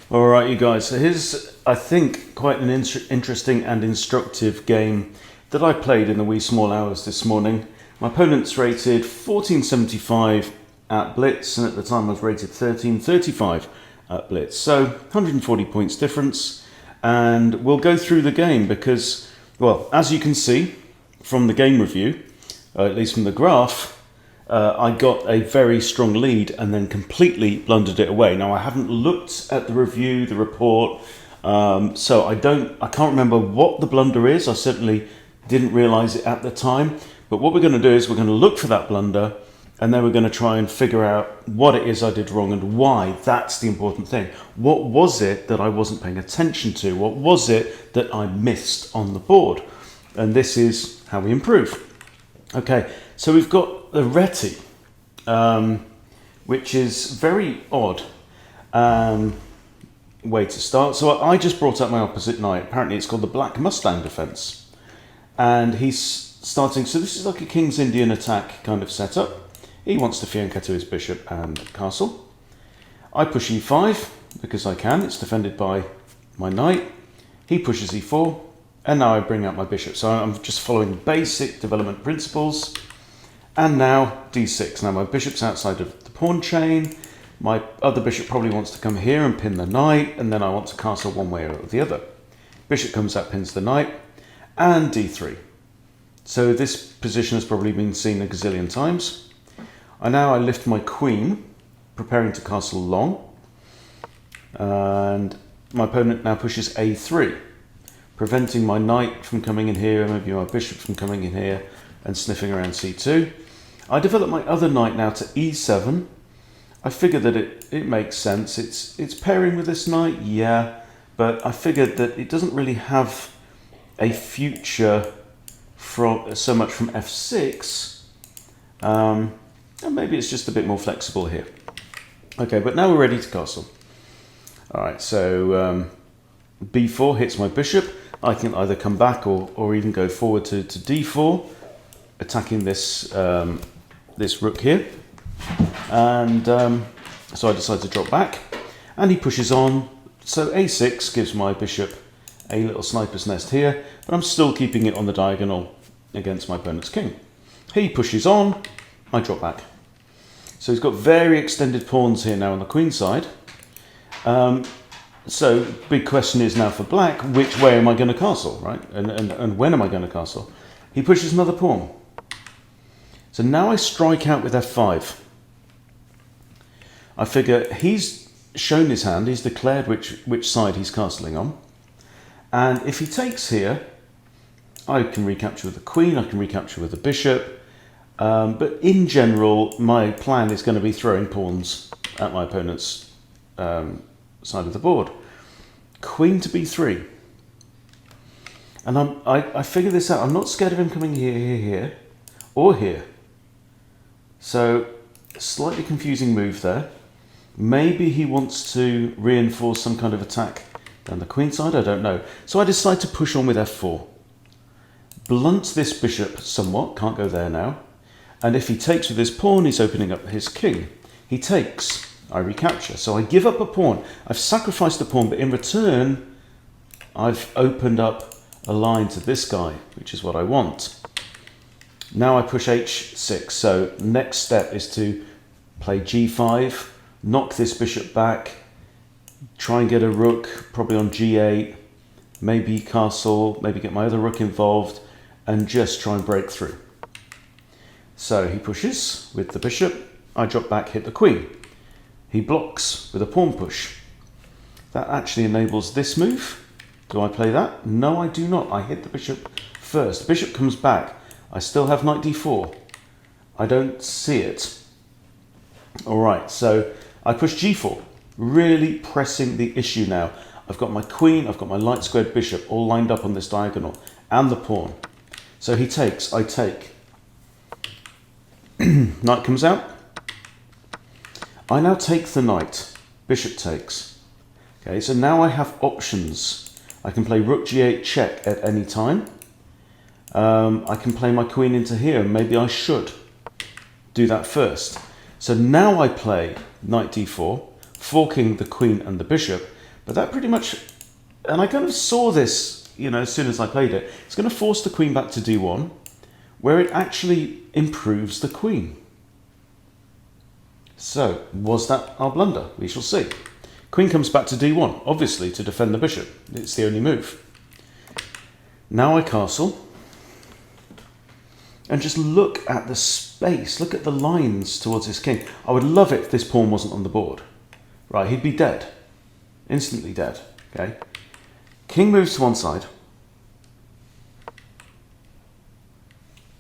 All right, you guys. So here's, I think, quite an interesting and instructive game that I played in the wee small hours this morning. My opponent's rated 1475 at blitz, and at the time I was rated 1335 at blitz. So 140 points difference, and we'll go through the game because, well, as you can see from the game review, at least from the graph, I got a very strong lead and then completely blundered it away. Now I haven't looked at the review, the report, so I can't remember what the blunder is. I certainly didn't realise it at the time. But what we're going to do is we're going to look for that blunder, and then we're going to try and figure out what it is I did wrong and why. That's the important thing. What was it that I wasn't paying attention to? What was it that I missed on the board? And this is how we improve. Okay, so we've got the reti, which is very odd way to start. So I just brought up my opposite knight. Apparently it's called the Black Mustang defense. And he's starting, so this is like a King's Indian attack kind of setup. He wants to fianchetto his bishop and castle. I push e5 because I can. It's defended by my knight. He pushes e4. And now I bring out my bishop. So I'm just following basic development principles. And now d6. Now my bishop's outside of the pawn chain. My other bishop probably wants to come here and pin the knight. And then I want to castle one way or the other. Bishop comes out, pins the knight. And d3. So this position has probably been seen a gazillion times. I lift my queen, preparing to castle long. And my opponent now pushes a3. Preventing my knight from coming in here, maybe my bishop from coming in here and sniffing around c2. I develop my other knight now to e7. I figured that it makes sense. It's pairing with this knight, yeah, but I figured that it doesn't really have a future so much from f6. And maybe it's just a bit more flexible here. Okay, but now we're ready to castle. All right, so b4 hits my bishop. I can either come back or even go forward to d4, attacking this this rook here. And so I decide to drop back, and he pushes on. So a6 gives my bishop a little sniper's nest here, but I'm still keeping it on the diagonal against my opponent's king. He pushes on, I drop back. So he's got very extended pawns here now on the queen side. So big question is now for black, which way am I going to castle, right? And when am I going to castle? He pushes another pawn. So now I strike out with f5. I figure he's shown his hand, he's declared which side he's castling on. And if he takes here, I can recapture with the queen, I can recapture with the bishop. But in general, my plan is going to be throwing pawns at my opponent's side of the board. Queen to b3. And I figure this out. I'm not scared of him coming here, or here. So, slightly confusing move there. Maybe he wants to reinforce some kind of attack down the queen side, I don't know. So I decide to push on with f4. Blunt this bishop somewhat, can't go there now. And if he takes with his pawn, he's opening up his king. He takes, I recapture. So I give up a pawn. I've sacrificed a pawn, but in return, I've opened up a line to this guy, which is what I want. Now I push h6. So next step is to play g5, knock this bishop back, try and get a rook, probably on g8, maybe castle, maybe get my other rook involved, and just try and break through. So he pushes with the bishop. I drop back, hit the queen. He blocks with a pawn push. That actually enables this move. Do I play that? No, I do not. I hit the bishop first. The bishop comes back. I still have knight d4. I don't see it. All right, so I push g4, really pressing the issue now. I've got my queen, I've got my light squared bishop all lined up on this diagonal, and the pawn. So he takes, I take. Knight comes out. I now take the knight. Bishop takes. Okay, so now I have options. I can play rook g8 check at any time. I can play my queen into here. Maybe I should do that first. So now I play knight d4, forking the queen and the bishop, But that pretty much, and I kind of saw this, you know, as soon as I played it. It's going to force the queen back to d1, where it actually improves the queen. So, was that our blunder? We shall see. Queen comes back to d1, obviously to defend the bishop. It's the only move. Now I castle. And just look at the space, look at the lines towards this king. I would love it if this pawn wasn't on the board. Right, he'd be dead. Instantly dead, okay? King moves to one side.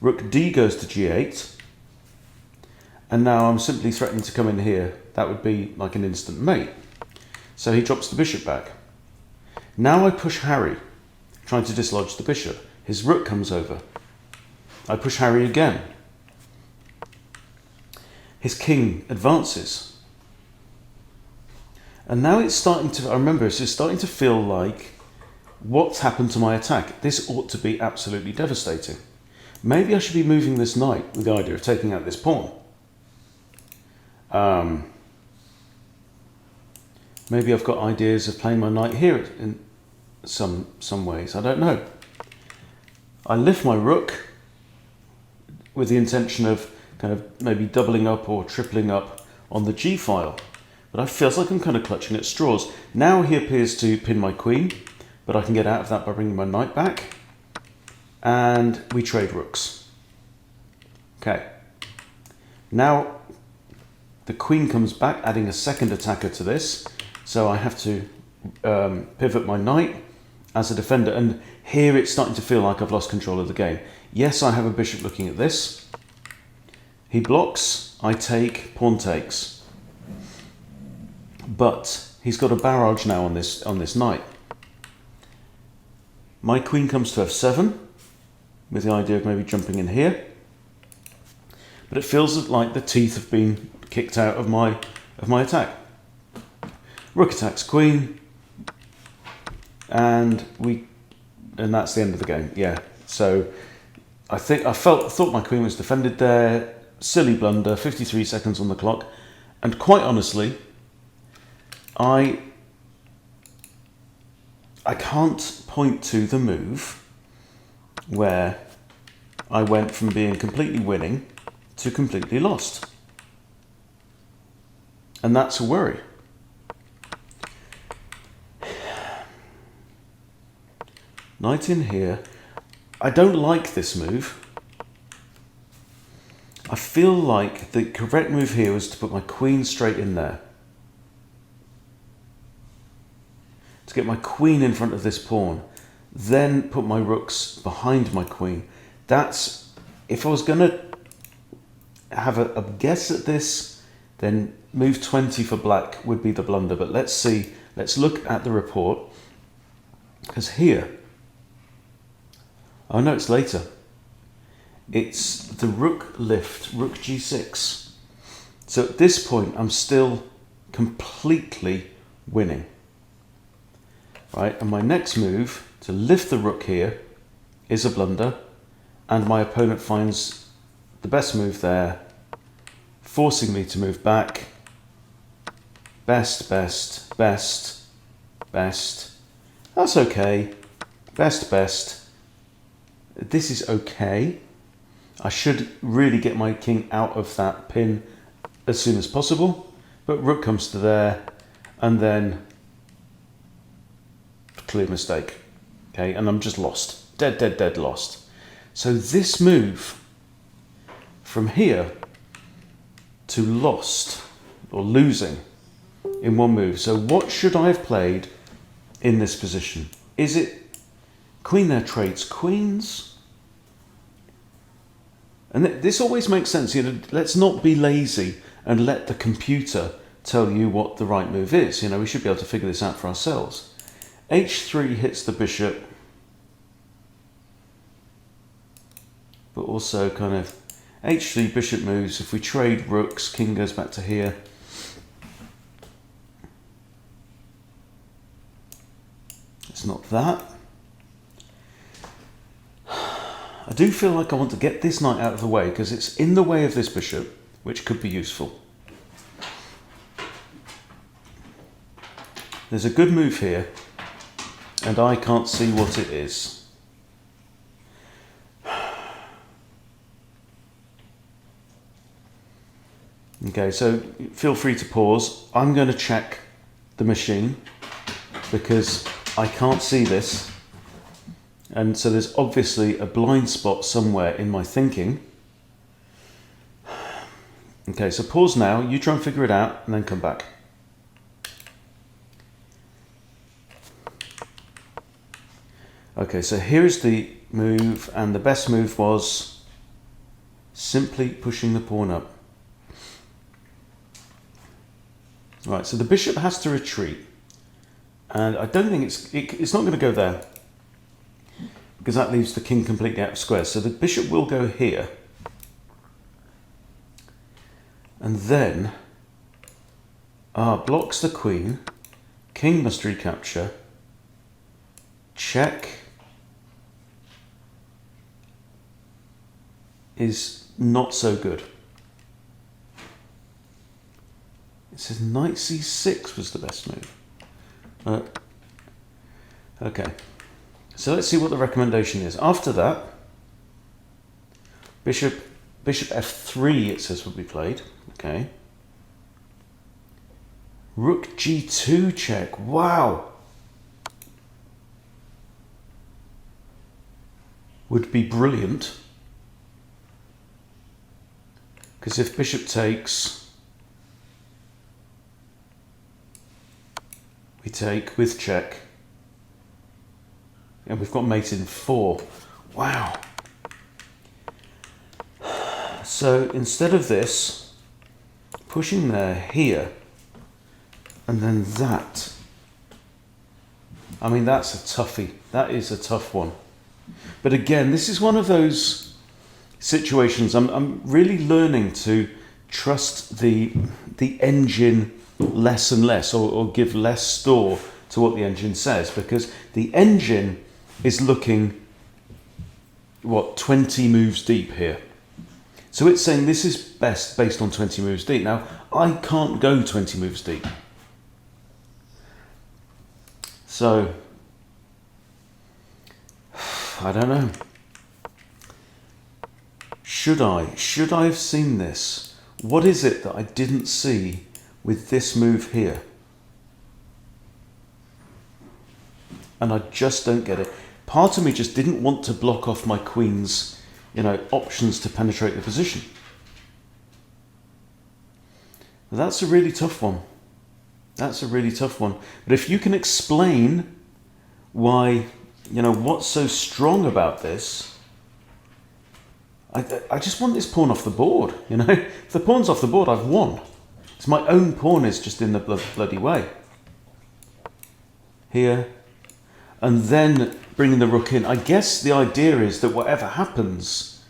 Rook d goes to g8. And now I'm simply threatening to come in here. That would be like an instant mate. So he drops the bishop back. Now I push Harry, trying to dislodge the bishop. His rook comes over. I push Harry again. His king advances. And now it's starting to, I remember, it's starting to feel like, what's happened to my attack? This ought to be absolutely devastating. Maybe I should be moving this knight with the idea of taking out this pawn. Maybe I've got ideas of playing my knight here in some ways. I don't know. I lift my rook with the intention of kind of maybe doubling up or tripling up on the g file. But I feel like I'm kind of clutching at straws. Now he appears to pin my queen, but I can get out of that by bringing my knight back. And we trade rooks. Okay. Now the queen comes back, adding a second attacker to this. So I have to pivot my knight as a defender. And here it's starting to feel like I've lost control of the game. Yes, I have a bishop looking at this. He blocks, I take, pawn takes. But he's got a barrage now on this knight. My queen comes to f7, with the idea of maybe jumping in here. But it feels like the teeth have been kicked out of my attack. Rook attacks queen, and that's the end of the game. Yeah. So I thought my queen was defended there. Silly blunder. 53 seconds on the clock, and quite honestly, I can't point to the move where I went from being completely winning to completely lost, and that's a worry. Knight in here. I don't like this move. I feel like the correct move here was to put my queen straight in there. To get my queen in front of this pawn. Then put my rooks behind my queen. That's, if I was going to have a guess at this, then move 20 for black would be the blunder. But let's see. Let's look at the report. Because here, oh no, it's later. It's the rook lift, rook g6. So at this point, I'm still completely winning. Right, and my next move, to lift the rook here, is a blunder. And my opponent finds the best move there, forcing me to move back. Best, best, best, best. That's okay. Best, best. This is okay. I should really get my king out of that pin as soon as possible. But rook comes to there, and then clear mistake. Okay, and I'm just lost. Dead, dead, dead lost. So this move from here to lost or losing in one move. So what should I have played in this position? Is it queen there trades queens? And this always makes sense. You know, let's not be lazy and let the computer tell you what the right move is. You know, we should be able to figure this out for ourselves. h3 hits the bishop, but also kind of h3 bishop moves. If we trade rooks, king goes back to here. It's not that. I do feel like I want to get this knight out of the way because it's in the way of this bishop, which could be useful. There's a good move here, and I can't see what it is. Okay, so feel free to pause. I'm going to check the machine because I can't see this. And so there's obviously a blind spot somewhere in my thinking. Okay, so pause now. You try and figure it out and then come back. Okay, so here's the move, and the best move was simply pushing the pawn up. Right, so the bishop has to retreat, and I don't think it's not going to go there because that leaves the king completely out of square. So the bishop will go here, and then blocks the queen. King must recapture. Check is not so good. It says knight c6 was the best move. Okay, so let's see what the recommendation is. After that, bishop f3 it says would be played. Okay. Rook g2 check. Wow. Would be brilliant. Because if bishop takes, we take with check, and we've got mate in 4. Wow. So instead of this, pushing there, here, and then that. I mean, that's a toughie. That is a tough one. But again, this is one of those situations I'm really learning to trust the engine less and less, or give less store to what the engine says, because the engine is looking, what, 20 moves deep here. So it's saying this is best based on 20 moves deep. Now, I can't go 20 moves deep. So, I don't know. Should I have seen this? What is it that I didn't see with this move here? And I just don't get it. Part of me just didn't want to block off my queen's, options to penetrate the position. That's a really tough one. That's a really tough one. But if you can explain why, what's so strong about this, I just want this pawn off the board, If the pawn's off the board, I've won. It's my own pawn is just in the bloody way. Here. And then bringing the rook in. I guess the idea is that whatever happens,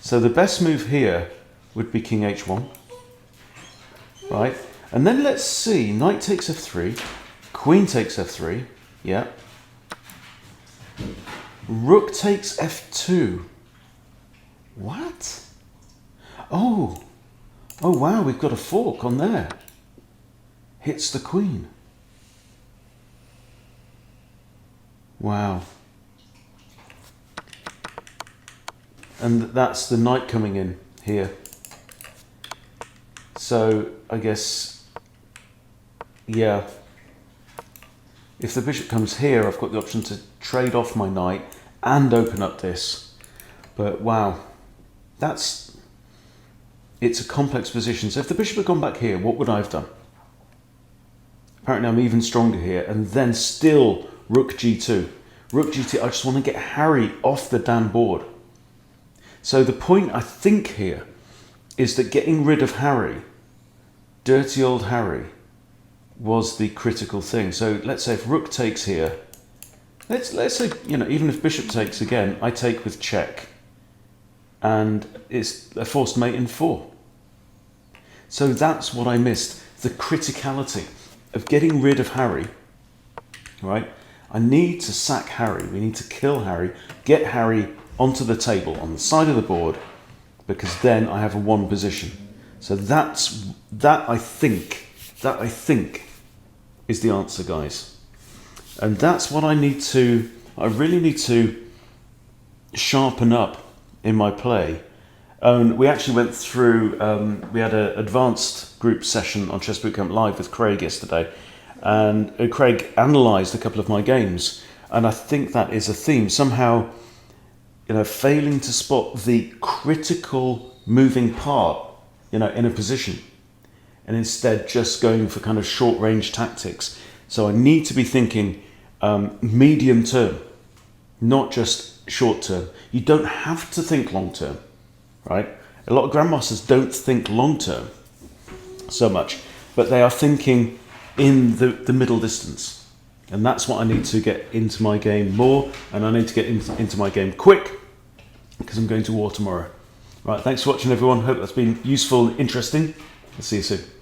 so the best move here would be king h1. Right? And then let's see, knight takes f3, queen takes f3, yeah. Rook takes f2. What? Oh wow, we've got a fork on there. Hits the queen. Wow. And that's the knight coming in here. So I guess, yeah, if the bishop comes here, I've got the option to trade off my knight and open up this. But wow, it's a complex position. So if the bishop had gone back here, what would I have done? Apparently I'm even stronger here, and then still rook g2. Rook g2, I just want to get Harry off the damn board. So the point I think here is that getting rid of Harry, dirty old Harry, was the critical thing. So let's say if rook takes here, let's say, even if bishop takes again, I take with check, and it's a forced mate in 4. So that's what I missed, the criticality of getting rid of Harry, right? I need to sack Harry, we need to kill Harry, get Harry onto the table on the side of the board, because then I have a 1 position. So that I think is the answer, guys. And that's what I really need to sharpen up in my play. We actually went through, we had an advanced group session on Chess Bootcamp Live with Craig yesterday, and Craig analysed a couple of my games, and I think that is a theme. Somehow, failing to spot the critical moving part, in a position, and instead just going for kind of short-range tactics. So I need to be thinking medium term, not just short term. You don't have to think long term, right? A lot of grandmasters don't think long term so much, but they are thinking in the middle distance. And that's what I need to get into my game more, and I need to get into my game quick, because I'm going to war tomorrow. Right, thanks for watching, everyone. Hope that's been useful and interesting. I'll see you soon.